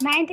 9th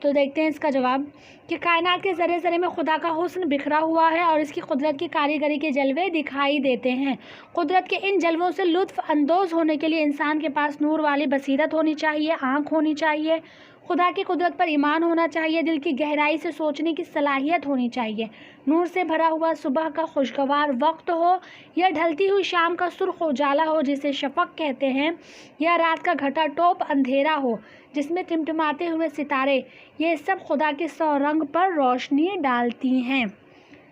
تو دیکھتے ہیں اس کا جواب کہ کائنات کے ذرے ذرے میں خدا کا حسن بکھرا ہوا ہے اور اس کی قدرت کی کاریگری کے جلوے دکھائی دیتے ہیں۔ قدرت کے ان جلووں سے لطف اندوز ہونے کے لیے انسان کے پاس نور والی بصیرت ہونی چاہیے، آنکھ ہونی چاہیے، خدا کی قدرت پر ایمان ہونا چاہیے، دل کی گہرائی سے سوچنے کی صلاحیت ہونی چاہیے۔ نور سے بھرا ہوا صبح کا خوشگوار وقت ہو یا ڈھلتی ہوئی شام کا سرخ اجالا ہو جسے شفق کہتے ہیں، یا رات کا گھٹا ٹوپ اندھیرا ہو جس میں ٹمٹماتے ہوئے ستارے، یہ سب خدا کے سو رنگ پر روشنی ڈالتی ہیں۔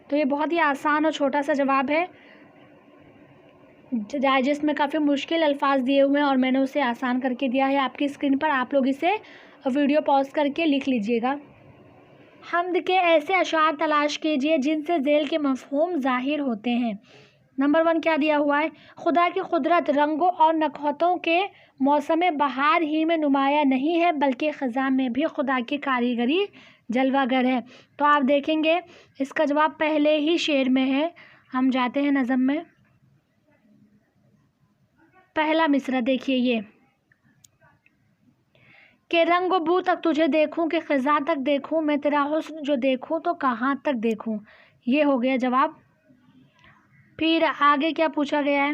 تو یہ بہت ہی آسان اور چھوٹا سا جواب ہے جس میں کافی مشکل الفاظ دیے ہوئے ہیں اور میں نے اسے آسان کر کے دیا ہے آپ کی اسکرین پر۔ آپ لوگ اسے ویڈیو پاز کر کے لکھ لیجئے گا۔ حمد کے ایسے اشعار تلاش کیجئے جن سے ذیل کے مفہوم ظاہر ہوتے ہیں۔ نمبر 1 کیا دیا ہوا ہے؟ خدا کی قدرت رنگوں اور نکہتوں کے موسم بہار ہی میں نمایاں نہیں ہے بلکہ خزاں میں بھی خدا کی کاریگری جلوہ گر ہے۔ تو آپ دیکھیں گے اس کا جواب پہلے ہی شعر میں ہے۔ ہم جاتے ہیں نظم میں۔ پہلا مصرع دیکھیے یہ کہ رنگ و بو تک تجھے دیکھوں کہ خزاں تک دیکھوں میں تیرا حسن جو دیکھوں تو کہاں تک دیکھوں، یہ ہو گیا جواب۔ پھر آگے کیا پوچھا گیا ہے؟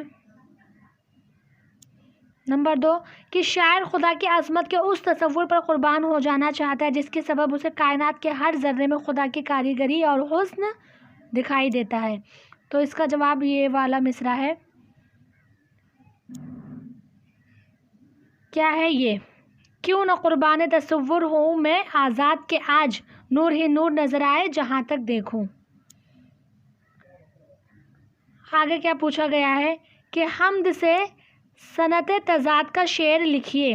نمبر 2 کہ شاعر خدا کی عظمت کے اس تصور پر قربان ہو جانا چاہتا ہے جس کے سبب اسے کائنات کے ہر ذرے میں خدا کی کاریگری اور حسن دکھائی دیتا ہے۔ تو اس کا جواب یہ والا مصرع ہے۔ کیا ہے یہ؟ کیوں نہ قربان تصور ہوں میں آزاد کے آج نور ہی نور نظر آئے جہاں تک دیکھوں۔ آگے کیا پوچھا گیا ہے کہ حمد سے صنعت تضاد کا شعر لکھیے۔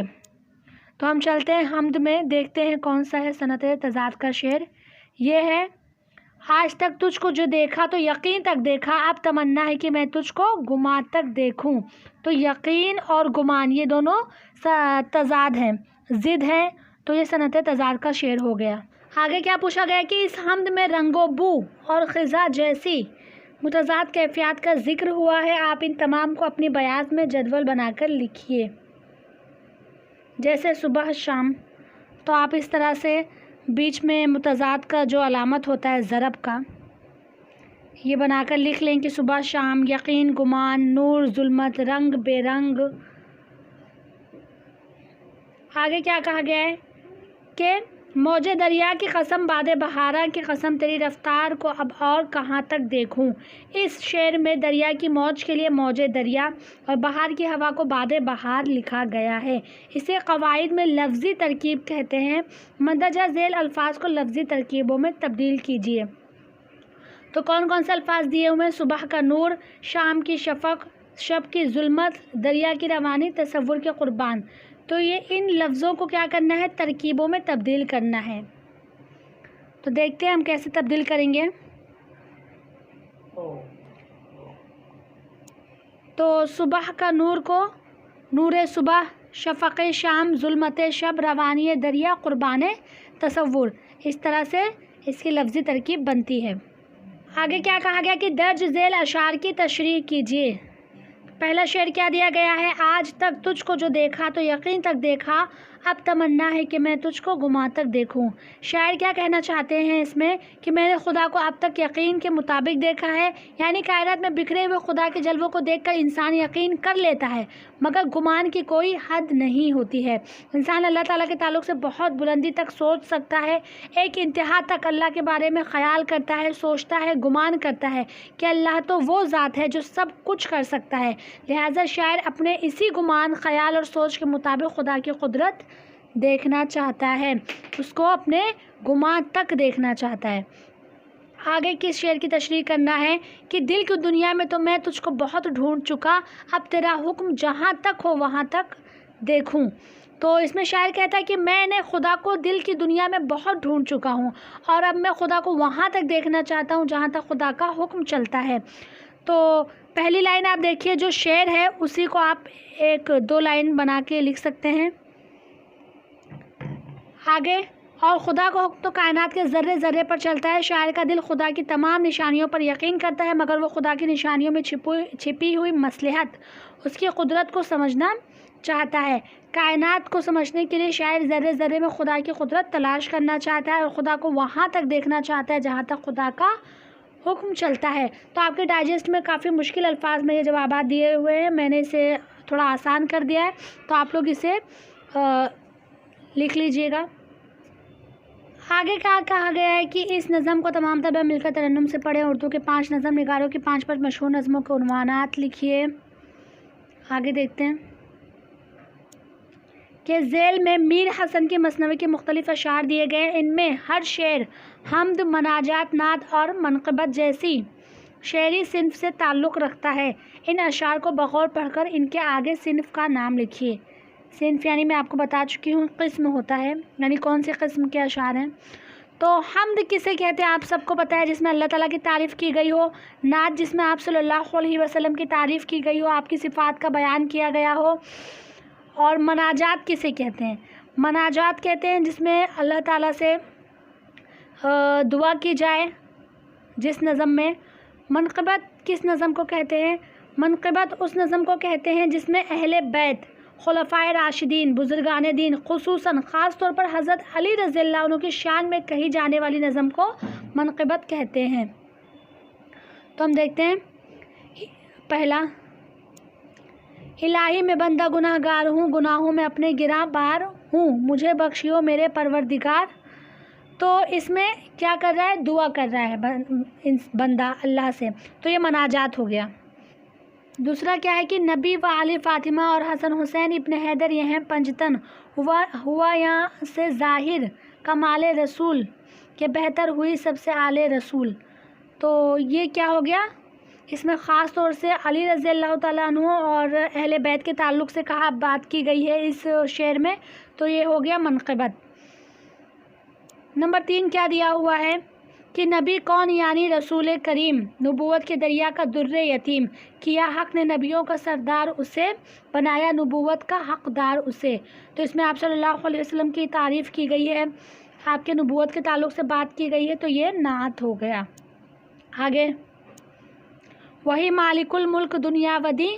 تو ہم چلتے ہیں حمد میں، دیکھتے ہیں کون سا ہے صنعت تضاد کا شعر۔ یہ ہے آج تک تجھ کو جو دیکھا تو یقین تک دیکھا، اب تمنا ہے کہ میں تجھ کو گمان تک دیکھوں۔ تو یقین اور گمان یہ دونوں تضاد ہیں، ضد ہیں، تو یہ صنعت تضاد کا شعر ہو گیا۔ آگے کیا پوچھا گیا کہ اس حمد میں رنگ و بو اور خزاں جیسی متضاد کیفیات کا ذکر ہوا ہے، آپ ان تمام کو اپنی بیاض میں جدول بنا کر لکھیے۔ جیسے صبح شام، تو آپ اس طرح سے بیچ میں متضاد کا جو علامت ہوتا ہے ضرب کا، یہ بنا کر لکھ لیں کہ صبح شام، یقین گمان، نور ظلمت، رنگ بے رنگ۔ آگے کیا کہا گیا ہے کہ موج دریا کی قسم باد بہارا کی قسم تیری رفتار کو اب اور کہاں تک دیکھوں۔ اس شعر میں دریا کی موج کے لیے موج دریا اور بہار کی ہوا کو باد بہار لکھا گیا ہے۔ اسے قواعد میں لفظی ترکیب کہتے ہیں۔ مندرجہ ذیل الفاظ کو لفظی ترکیبوں میں تبدیل کیجیے۔ تو کون کون سے الفاظ دیے ہوئے ہیں؟ صبح کا نور، شام کی شفق، شب کی ظلمت، دریا کی روانی، تصور کے قربان۔ تو یہ ان لفظوں کو کیا کرنا ہے؟ ترکیبوں میں تبدیل کرنا ہے۔ تو دیکھتے ہیں ہم کیسے تبدیل کریں گے۔ تو صبح کا نور کو نور صبح، شفق شام، ظلمت شب، روانی دریا، قربان تصور، اس طرح سے اس کی لفظی ترکیب بنتی ہے۔ آگے کیا کہا گیا کہ درج ذیل اشعار کی تشریح کیجیے۔ پہلا شعر کیا دیا گیا ہے؟ آج تک تجھ کو جو دیکھا تو یقین تک دیکھا، اب تمنا ہے کہ میں تجھ کو گمان تک دیکھوں۔ شاعر کیا کہنا چاہتے ہیں اس میں کہ میں نے خدا کو اب تک یقین کے مطابق دیکھا ہے، یعنی کائنات میں بکھرے ہوئے خدا کے جلووں کو دیکھ کر انسان یقین کر لیتا ہے مگر گمان کی کوئی حد نہیں ہوتی ہے۔ انسان اللہ تعالیٰ کے تعلق سے بہت بلندی تک سوچ سکتا ہے، ایک انتہا تک اللہ کے بارے میں خیال کرتا ہے، سوچتا ہے، گمان کرتا ہے کہ اللہ تو وہ ذات ہے جو سب کچھ کر سکتا ہے۔ لہٰذا شاعر اپنے اسی گمان، خیال اور سوچ کے مطابق خدا کی قدرت دیکھنا چاہتا ہے، اس کو اپنے گمان تک دیکھنا چاہتا ہے۔ آگے کس شعر کی تشریح کرنا ہے کہ دل کی دنیا میں تو میں تجھ کو بہت ڈھونڈ چکا، اب تیرا حکم جہاں تک ہو وہاں تک دیکھوں۔ تو اس میں شاعر کہتا ہے کہ میں نے خدا کو دل کی دنیا میں بہت ڈھونڈ چکا ہوں اور اب میں خدا کو وہاں تک دیکھنا چاہتا ہوں جہاں تک خدا کا حکم چلتا ہے۔ تو پہلی لائن آپ دیکھیے، جو شعر ہے اسی کو آپ 1-2 لائن بنا کے لکھ سکتے ہیں۔ آگے اور خدا کا حکم تو کائنات کے ذرے ذرے پر چلتا ہے. شاعر کا دل خدا کی تمام نشانیوں پر یقین کرتا ہے، مگر وہ خدا کی نشانیوں میں چھپی ہوئی مصلحت، اس کی قدرت کو سمجھنا چاہتا ہے. کائنات کو سمجھنے کے لیے شاعر ذرے ذرے میں خدا کی قدرت تلاش کرنا چاہتا ہے اور خدا کو وہاں تک دیکھنا چاہتا ہے جہاں تک خدا کا حکم چلتا ہے. تو آپ کے ڈائجسٹ میں کافی مشکل الفاظ میں یہ جوابات دیے ہوئے ہیں، میں نے اسے تھوڑا آسان کر دیا ہے، تو آپ لوگ اسے لکھ لیجئے گا. آگے کیا کہا گیا ہے کہ اس نظم کو تمام طلبہ مل کر ترنم سے پڑھیں. اردو کے 5 نظم نگاروں کی 5 مشہور نظموں کے عنوانات لکھیے. آگے دیکھتے ہیں کہ ذیل میں میر حسن کی مثنوی کے مختلف اشعار دیے گئے. ان میں ہر شعر حمد، مناجات، نعت اور منقبت جیسی شعری صنف سے تعلق رکھتا ہے. ان اشعار کو بغور پڑھ کر ان کے آگے صنف کا نام لکھیے. صنف یعنی میں آپ کو بتا چکی ہوں قسم ہوتا ہے، یعنی کون سی قسم کے اشعار ہیں. تو حمد کسے کہتے ہیں آپ سب کو پتہ ہے، جس میں اللہ تعالیٰ کی تعریف کی گئی ہو. نعت جس میں آپ صلی اللہ علیہ وسلم کی تعریف کی گئی ہو، آپ کی صفات کا بیان کیا گیا ہو. اور مناجات کسے کہتے ہیں؟ مناجات کہتے ہیں جس میں اللہ تعالیٰ سے دعا کی جائے جس نظم میں. منقبت کس نظم کو کہتے ہیں؟ منقبت اس نظم کو کہتے ہیں جس میں اہل بیت، خلفائے راشدین، بزرگان دین، خصوصاً خاص طور پر حضرت علی رضی اللہ عنہ کی شان میں کہی جانے والی نظم کو منقبت کہتے ہیں. تو ہم دیکھتے ہیں پہلا، الہی میں بندہ گناہ گار ہوں، گناہوں میں اپنے گراں بار ہوں، مجھے بخشیو میرے پروردگار. تو اس میں کیا کر رہا ہے؟ دعا کر رہا ہے بندہ اللہ سے، تو یہ مناجات ہو گیا. دوسرا کیا ہے کہ نبی و علی فاطمہ اور حسن حسین ابن حیدر یہ ہیں پنجتن، ہوا یہاں سے ظاہر کمال رسول کہ بہتر ہوئی سب سے اعلی رسول. تو یہ کیا ہو گیا؟ اس میں خاص طور سے علی رضی اللہ تعالیٰ عنہ اور اہل بیت کے تعلق سے کہا بات کی گئی ہے اس شعر میں، تو یہ ہو گیا منقبت. نمبر 3 کیا دیا ہوا ہے کہ نبی کون؟ یعنی رسول کریم، نبوت کے دریا کا در یتیم، کیا حق نے نبیوں کا سردار اسے، بنایا نبوت کا حقدار اسے. تو اس میں آپ صلی اللہ علیہ وسلم کی تعریف کی گئی ہے، آپ کے نبوت کے تعلق سے بات کی گئی ہے، تو یہ نعت ہو گیا. آگے، وہی مالک الملک دنیا ودی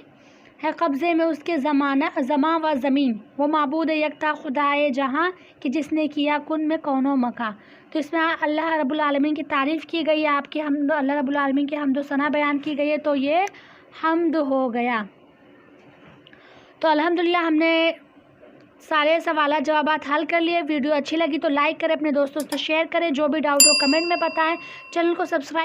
ہے قبضے میں اس کے زماں و زمین، وہ معبود یکتا خدائے جہاں کہ جس نے کیا کن میں کون و مکاں. تو اس میں اللہ رب العالمین کی تعریف کی گئی ہے، آپ کی حمد، اللہ رب العالمین کی حمد و ثنا بیان کی گئی ہے، تو یہ حمد ہو گیا. تو الحمدللہ ہم نے سارے سوالات جوابات حل کر لیے. ویڈیو اچھی لگی تو لائک کریں، اپنے دوستوں سے شیئر کریں، جو بھی ڈاؤٹ ہو کمنٹ میں بتائیں. چینل کو سبسکرائب